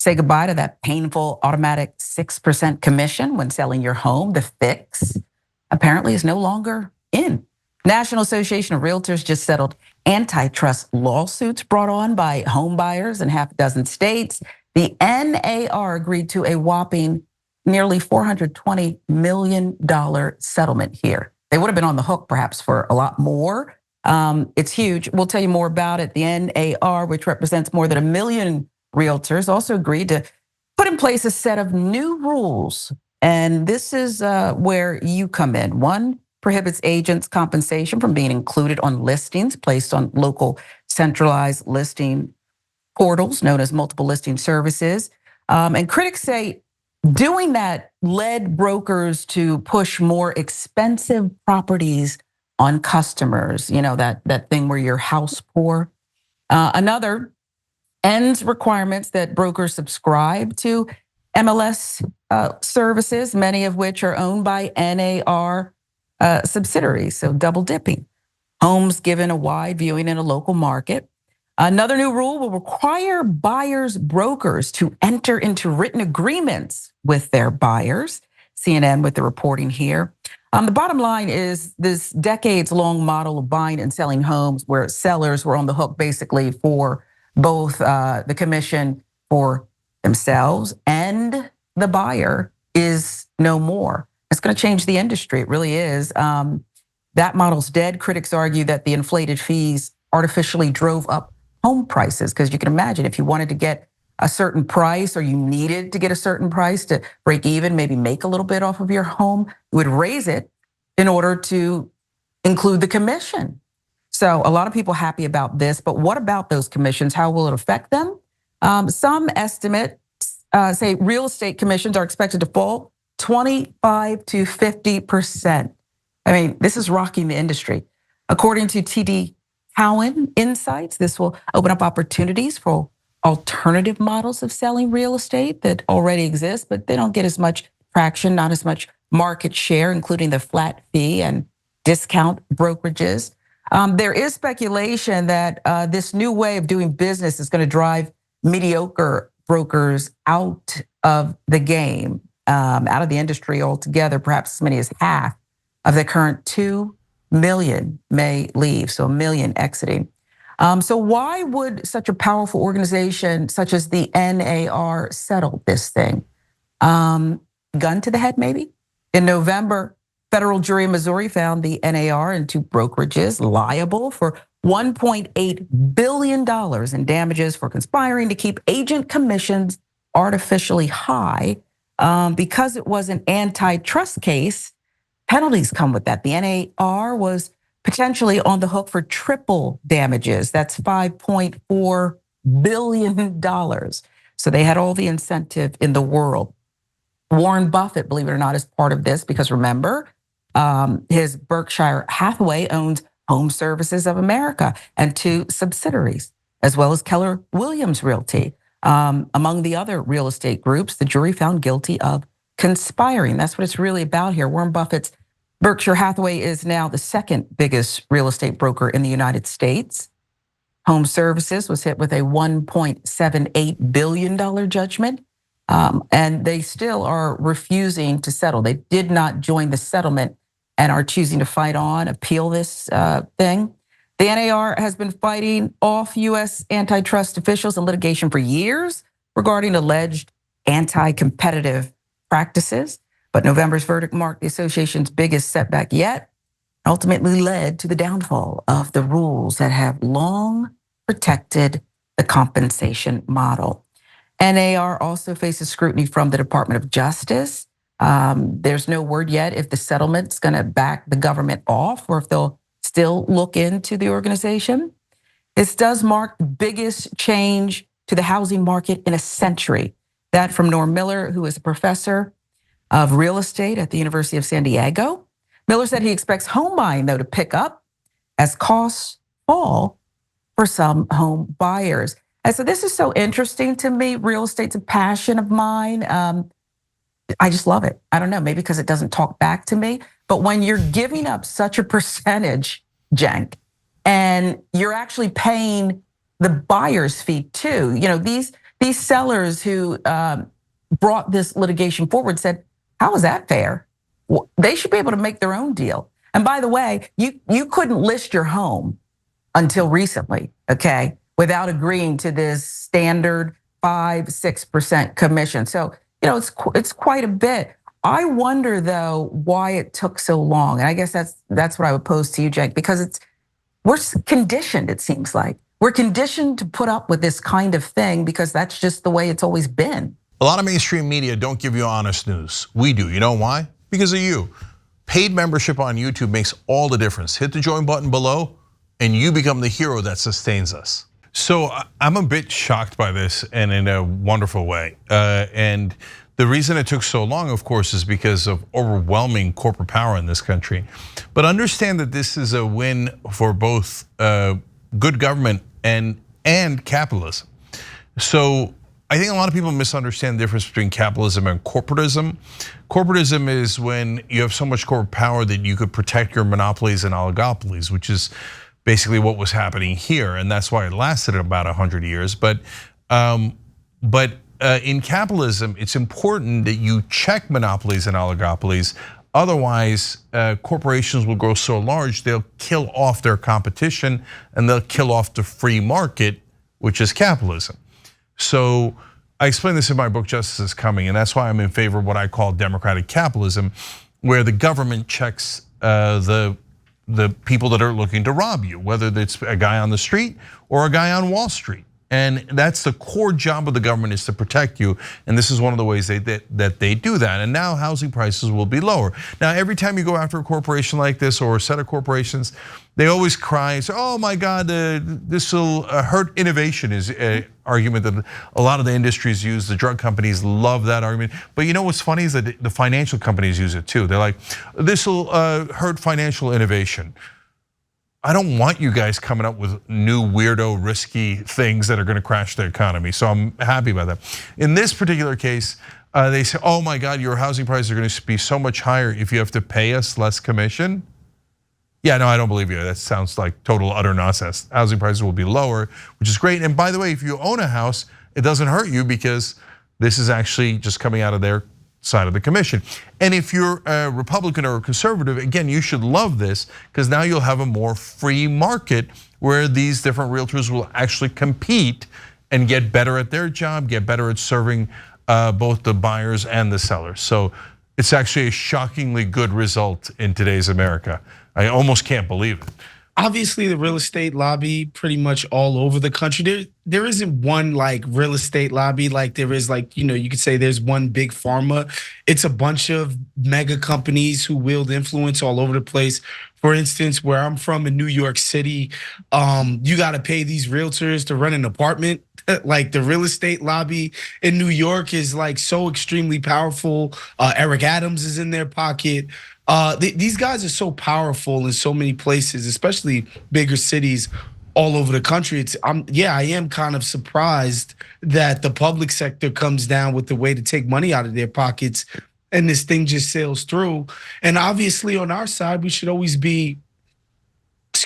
Say goodbye to that painful automatic 6% commission when selling your home. The fix apparently is no longer in. National Association of Realtors just settled antitrust lawsuits brought on by home buyers in half a dozen states. The NAR agreed to a whopping nearly $420 million settlement here. They would have been on the hook perhaps for a lot more. It's huge. We'll tell you more about it. The NAR, which represents more than 1 million realtors, also agreed to put in place a set of new rules. And this is where you come in. One prohibits agents' compensation from being included on listings placed on local centralized listing portals known as multiple listing services. And critics say doing that led brokers to push more expensive properties on customers. You know, that thing where you're house poor. Another ends requirements that brokers subscribe to MLS services, many of which are owned by NAR subsidiaries, so double dipping. Homes given a wide viewing in a local market. Another new rule will require buyers' brokers to enter into written agreements with their buyers. CNN with the reporting here. The bottom line is this decades-long model of buying and selling homes where sellers were on the hook basically for both the commission for themselves and the buyer is no more. It's going to change the industry. It really is. That model's dead. Critics argue that the inflated fees artificially drove up home prices, because you can imagine if you wanted to get a certain price or you needed to get a certain price to break even, maybe make a little bit off of your home, you would raise it in order to include the commission. So a lot of people happy about this, but what about those commissions? How will it affect them? Some estimates say real estate commissions are expected to fall 25 to 50%. I mean, this is rocking the industry. According to TD Cowen Insights, this will open up opportunities for alternative models of selling real estate that already exist, but they don't get as much traction, not as much market share, including the flat fee and discount brokerages. There is speculation that this new way of doing business is going to drive mediocre brokers out of the game, out of the industry altogether. Perhaps as many as half of the current 2 million may leave, so 1 million exiting. So why would such a powerful organization such as the NAR settle this thing? Gun to the head, maybe? In November, federal jury in Missouri found the NAR and two brokerages liable for $1.8 billion in damages for conspiring to keep agent commissions artificially high. Because it was an antitrust case, penalties come with that. The NAR was potentially on the hook for triple damages. That's $5.4 billion. So they had all the incentive in the world. Warren Buffett, believe it or not, is part of this because remember, his Berkshire Hathaway owns Home Services of America and two subsidiaries, as well as Keller Williams Realty. Among the other real estate groups, the jury found guilty of conspiring. That's what it's really about here. Warren Buffett's Berkshire Hathaway is now the second biggest real estate broker in the United States. Home Services was hit with a $1.78 billion judgment, and they still are refusing to settle. They did not join the settlement and are choosing to fight on, appeal this thing. The NAR has been fighting off U.S. antitrust officials in litigation for years regarding alleged anti-competitive practices. But November's verdict marked the association's biggest setback yet, ultimately led to the downfall of the rules that have long protected the compensation model. NAR also faces scrutiny from the Department of Justice. There's no word yet if the settlement's going to back the government off or if they'll still look into the organization. This does mark the biggest change to the housing market in a century. That from Norm Miller, who is a professor of real estate at the University of San Diego. Miller said he expects home buying, though, to pick up as costs fall for some home buyers. And so this is so interesting to me. Real estate's a passion of mine. I just love it. I don't know, maybe because it doesn't talk back to me. But when you're giving up such a percentage, Cenk, and you're actually paying the buyer's fee too, you know, these these sellers who brought this litigation forward said, how is that fair? They should be able to make their own deal. And by the way, you couldn't list your home until recently, okay, without agreeing to this standard 5-6% commission. So, it's quite a bit. I wonder though why it took so long. And I guess that's what I would pose to you, Cenk, because we're conditioned, it seems like. We're conditioned to put up with this kind of thing because that's just the way it's always been. A lot of mainstream media don't give you honest news. We do. You know why? Because of you. Paid membership on YouTube makes all the difference. Hit the join button below and you become the hero that sustains us. So I'm a bit shocked by this, and in a wonderful way. And the reason it took so long, of course, is because of overwhelming corporate power in this country. But understand that this is a win for both good government and capitalism. So I think a lot of people misunderstand the difference between capitalism and corporatism. Corporatism is when you have so much corporate power that you could protect your monopolies and oligopolies, which is basically what was happening here, and that's why it lasted about 100 years. But in capitalism, it's important that you check monopolies and oligopolies. Otherwise, corporations will grow so large they'll kill off their competition and they'll kill off the free market, which is capitalism. So I explain this in my book, Justice is Coming, and that's why I'm in favor of what I call democratic capitalism, where the government checks the people that are looking to rob you, whether it's a guy on the street or a guy on Wall Street. And that's the core job of the government, is to protect you. And this is one of the ways that they do that. And now housing prices will be lower. Now, every time you go after a corporation like this or a set of corporations, they always cry and say, oh my God, this will hurt innovation, is an argument that a lot of the industries use. The drug companies love that argument. But you know what's funny is that the financial companies use it too. They're like, this will hurt financial innovation. I don't want you guys coming up with new weirdo, risky things that are gonna crash the economy. So I'm happy about that. In this particular case, they say, oh my God, your housing prices are gonna be so much higher if you have to pay us less commission. Yeah, no, I don't believe you. That sounds like total utter nonsense. Housing prices will be lower, which is great. And by the way, if you own a house, it doesn't hurt you because this is actually just coming out of their side of the commission. And if you're a Republican or a conservative, again, you should love this, because now you'll have a more free market where these different realtors will actually compete and get better at their job, get better at serving both the buyers and the sellers. So it's actually a shockingly good result in today's America. I almost can't believe it. Obviously, the real estate lobby pretty much all over the country. There isn't one like real estate lobby like there is, like, you could say there's one big pharma. It's a bunch of mega companies who wield influence all over the place. For instance, where I'm from in New York City, you got to pay these realtors to rent an apartment. Like, the real estate lobby in New York is like so extremely powerful. Eric Adams is in their pocket. These guys are so powerful in so many places, especially bigger cities all over the country. I am kind of surprised that the public sector comes down with the way to take money out of their pockets, and this thing just sails through. And obviously, on our side, we should always be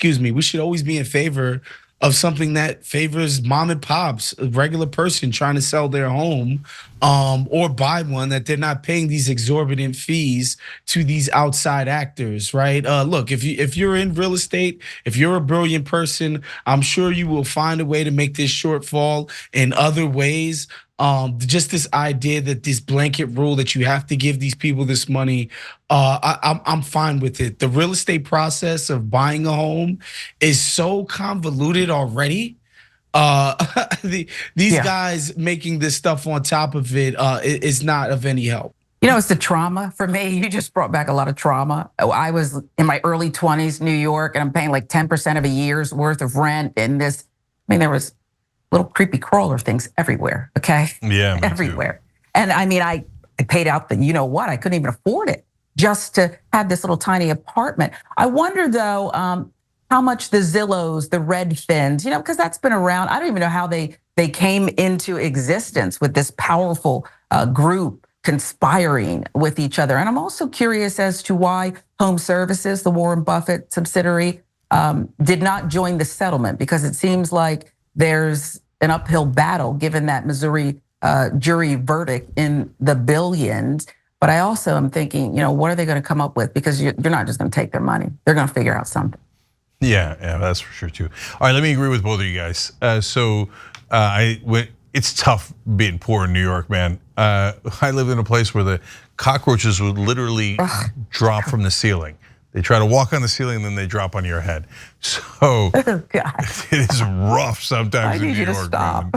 in favor of something that favors mom and pops, a regular person trying to sell their home or buy one, that they're not paying these exorbitant fees to these outside actors, right? Look, if you're in real estate, if you're a brilliant person, I'm sure you will find a way to make this shortfall in other ways. Just this idea that this blanket rule that you have to give these people this money, I'm fine with it. The real estate process of buying a home is so convoluted already. These guys making this stuff on top of it is not of any help. It's the trauma for me. You just brought back a lot of trauma. I was in my early 20s, New York, and I'm paying like 10% of a year's worth of rent in this. There was little creepy crawler things everywhere, okay? Yeah, everywhere. And I paid out the I couldn't even afford it just to have this little tiny apartment. I wonder though, how much the Zillows, the Redfins, because that's been around. I don't even know how they came into existence with this powerful group conspiring with each other. And I'm also curious as to why Home Services, the Warren Buffett subsidiary, did not join the settlement, because it seems like there's an uphill battle given that Missouri jury verdict in the billions. But I also am thinking, what are they going to come up with? Because you're not just going to take their money. They're going to figure out something. Yeah, that's for sure too. All right, let me agree with both of you guys. It's tough being poor in New York, man. I live in a place where the cockroaches would literally drop from the ceiling. They try to walk on the ceiling and then they drop on your head. So it is rough sometimes in New York. Stop.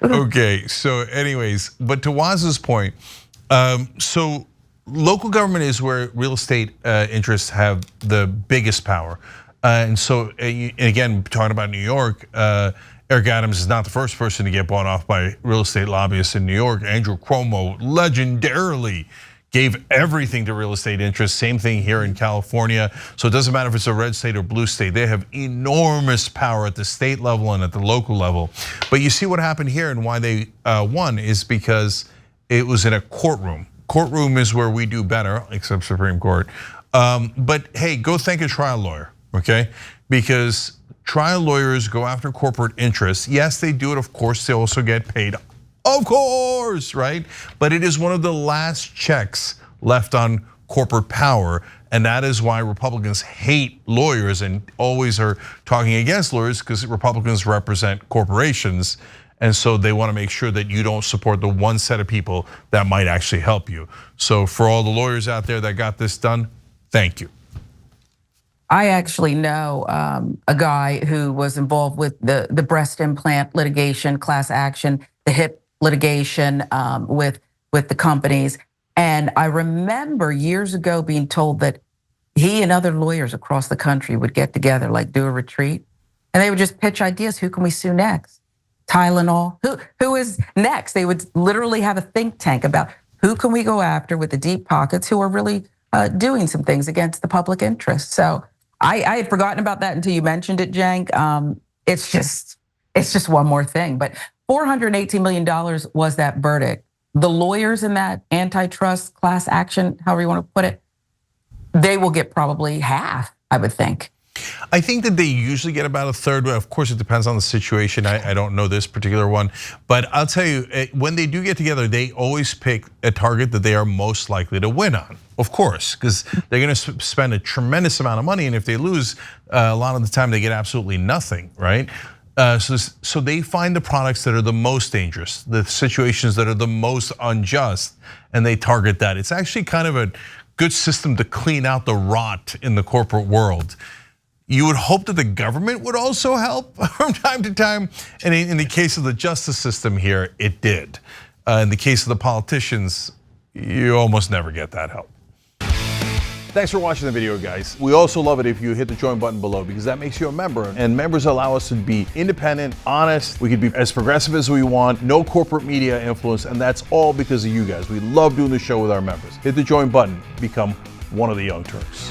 Okay, so anyways, but to Waz's point, so local government is where real estate interests have the biggest power. And so, again, talking about New York, Eric Adams is not the first person to get bought off by real estate lobbyists in New York. Andrew Cuomo legendarily gave everything to real estate interests. Same thing here in California. So it doesn't matter if it's a red state or blue state. They have enormous power at the state level and at the local level. But you see what happened here and why they won is because it was in a courtroom. Courtroom is where we do better, except Supreme Court. But hey, go thank a trial lawyer, okay? Because trial lawyers go after corporate interests. Yes, they do it, of course, they also get paid. Of course, right? But it is one of the last checks left on corporate power. And that is why Republicans hate lawyers and always are talking against lawyers, because Republicans represent corporations. And so they want to make sure that you don't support the one set of people that might actually help you. So for all the lawyers out there that got this done, thank you. I actually know a guy who was involved with the breast implant litigation, class action, the hip litigation with the companies. And I remember years ago being told that he and other lawyers across the country would get together, like do a retreat, and they would just pitch ideas. Who can we sue next? Tylenol. Who is next? They would literally have a think tank about who can we go after with the deep pockets who are really doing some things against the public interest. So I had forgotten about that until you mentioned it, Cenk. It's just one more thing. But $418 million was that verdict. The lawyers in that antitrust class action, however you want to put it, they will get probably half, I would think. I think that they usually get about a third. Of course, it depends on the situation. I don't know this particular one, but I'll tell you, when they do get together, they always pick a target that they are most likely to win on. Of course, because they're going to spend a tremendous amount of money, and if they lose, a lot of the time they get absolutely nothing, right? So they find the products that are the most dangerous, the situations that are the most unjust, and they target that. It's actually kind of a good system to clean out the rot in the corporate world. You would hope that the government would also help from time to time. And in the case of the justice system here, it did. In the case of the politicians, you almost never get that help. Thanks for watching the video, guys. We also love it if you hit the join button below, because that makes you a member, and members allow us to be independent, honest. We can be as progressive as we want, no corporate media influence, and that's all because of you guys. We love doing the show with our members. Hit the join button, become one of the Young Turks.